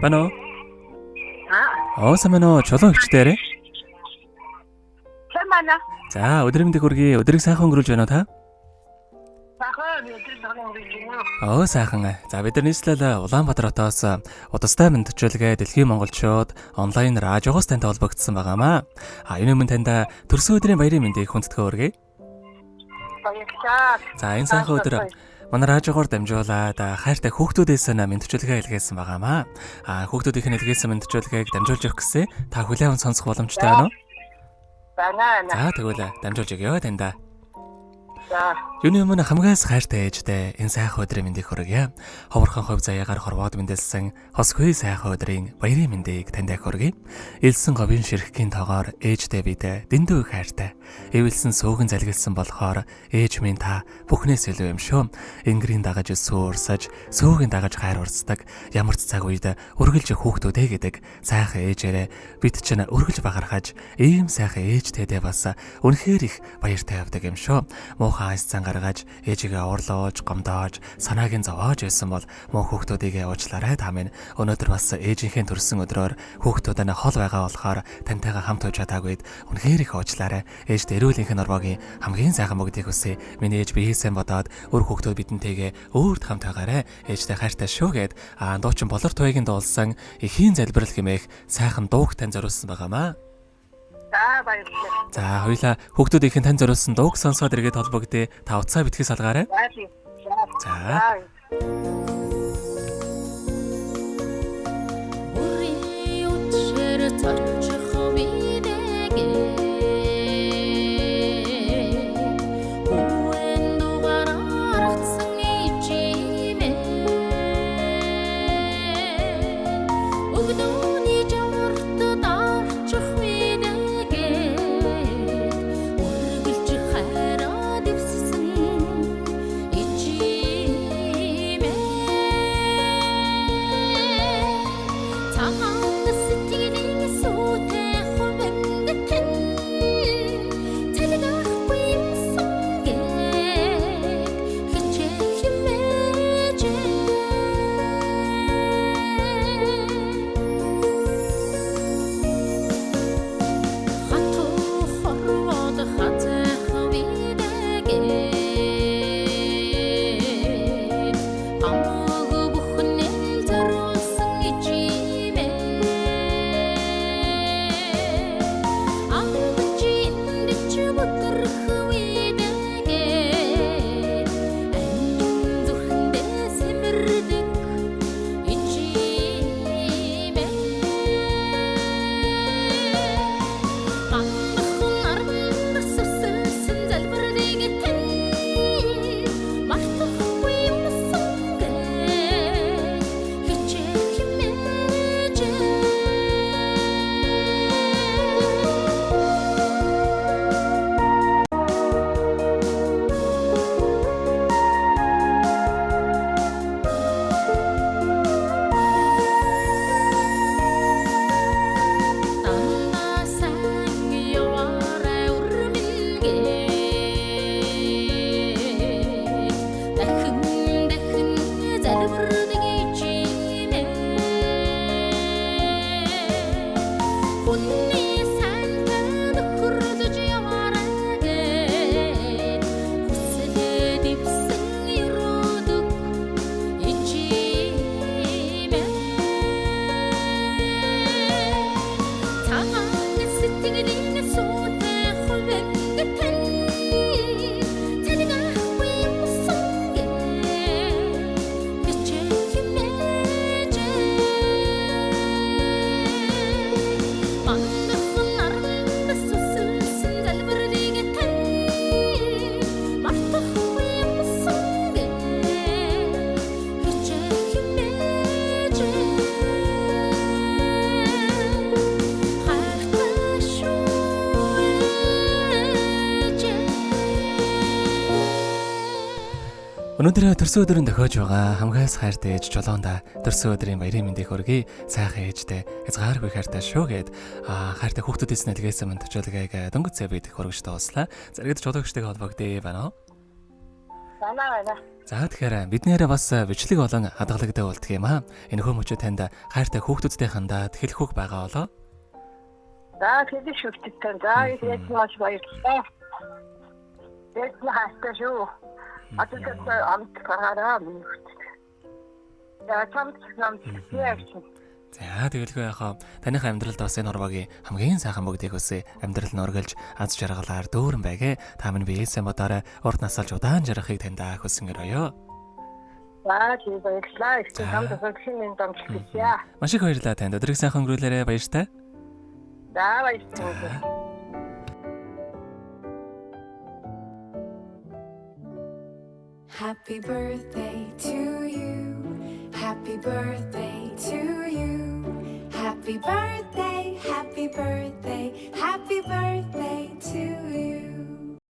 Бано. Самано чулуун хичдээрээ. Самана. За, өдрийн мэндийг хүргэе. Өдрийг сайхан өнгөрүүлж байна уу та? Сайхан өдрийг өнгөрүүлж байна. Сайхан. За, бид нар нийслэл Улаанбаатар хотоос удастай мэдчилгээ Дэлхийн монголчууд онлайн радиогоос тантай холбогдсон байгаамаа. Энэ өмнө танд төрсөн өдрийн баярын мэндийг хүндэтгэн хүргэе. Баярлалаа. За, энэ сайхан өдөр манай радиогоор дамжуулаад хайртай хүүхдүүдээс мэдчилгээ илгээсэн байгаамаа. Хүүхдүүдийн илгээсэн мэдчилгээг дамжуулж өгөх гэсэн та хүлээвэн сонсох боломжтой байна уу? Байна. За, тэгвэл дамжуулж өгье танда. За. Юуны өмнө хамгаас хайртай ээжтэй энэ сайхан өдрийн мэндийг хүргье. Ховорхон хувь заяагаар хорвоод мэндэлсэн хосгүй сайхан өдрийн баярын мэндийг танд хүргэе. Илсэн говийн ширхгийн тоогоор ээжтэй бид дэндүү их хайртай. Эвэлсэн сөөгөн залгилсан болохоор ээж минь та бүхнээс илүү юм шүү. Ингэрийн дагаж сүурсаж, сөөгийн дагаж хайр урсдаг. Ямар ч цаг үед үргэлж хүүхдүүдээ гэдэг сайхан ээжээрээ бид чинь үргэлж бахархаж, ийм сайхан ээжтэйдээ бас үнэхээр их баяртай явдаг юм шүү. Муухай айсцан гаргаж, ээжигээ уурлуулж, гомдоож, санааг нь зовоож байсан бол муу хүүхдүүдийг уучлаарай та минь. Өнөөдөр бас ээжийнхээ төрсөн өдрөөр хүүхдүүд нь хол байгаа болохоор тантайгаа хамт уж чадаагүй. Үнэхээр их уучлаарай. Ээжд эрүүлийнх нь орбогийн хамгийн сайхан бүгдийг хүсье. Миний ээж биеэсэн бодоод өөр хүүхдүүд бидэнтэйгээ өөрт хамт байгаарай. Ээжтэй хайртай шүү гэд дуучин болор туяагийн дуулсан эхийн залбирал хэмээх сайхан дууг тань зориулсан байгаамаа. За баярлалаа. За, хоёулаа хүүхдүүдийн тань зориулсан дууг сонсоод эргээд холбогдъё. Та утсаа битгий салгаарай. За. Өнөөдөр төрсөн өдрийн тохиож байгаа хамгаас хайртай ээж жолоонда төрсөн өдрийн баярын мэндийг хүргэе. Сайхан ээжтэй хязгааргүй хайртай шүү гэд хайртай хүүхдүүдээс нэлгээсэн мэдчилгээг дөнгөцөө бид хүргэж тоослаа. Зэрэгт жолоогчдыг холбогдъё байна уу? Санаа байна. За тэгэхээр биднээрээ бас бичлэг болон хадгалагтай болтго юм аа. Энэ хүмүүчүүд танд хайртай хүүхдүүдтэй хандаад хэлэхүүг байгаа болоо. За тэгээд шүтдэгтэй. За тэгээд маш баярлалаа. Тэгээд хайртай шүү. Атайтай амт гараараа минь. За чамд яах. За тэгэлгүй яхаа таних амьдралд бас энэ хорвогийн хамгийн сайхан бүгдийг өсөө амьдрал нь өргөлж аз жаргалаар дүүрэн байгээ. Та минь биесээ модоор урд насалж удаан жарахыг таньдаа хүсэн гэрөөё. За тийм баярлалаа. Чамд зөвхөн дамжлаа. Маш их баярлалаа танд. Өдрийг сайхан өнгөрүүлээрэ баяртай. За баярлалаа. Happy birthday to you. Happy birthday to you. Happy birthday, happy birthday, happy birthday to you.